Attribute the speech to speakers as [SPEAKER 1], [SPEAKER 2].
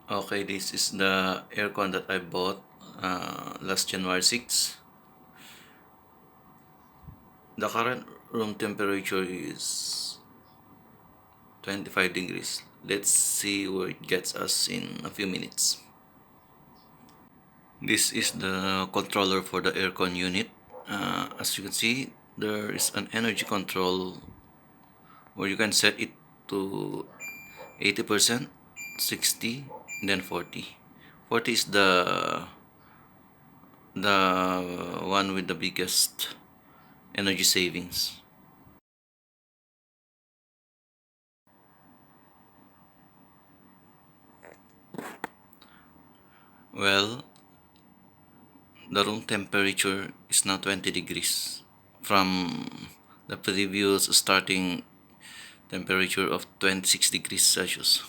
[SPEAKER 1] Okay, this is the aircon that I bought last January 6. The current room temperature is 25 degrees. Let's see where it gets us in a few minutes. This is the controller for the aircon unit. As you can see, there is an energy control where you can set it to 80%, 60, then 40. 40 is the one with the biggest energy savings. Well, the room temperature is now 20 degrees from the previous starting temperature of 26 degrees Celsius.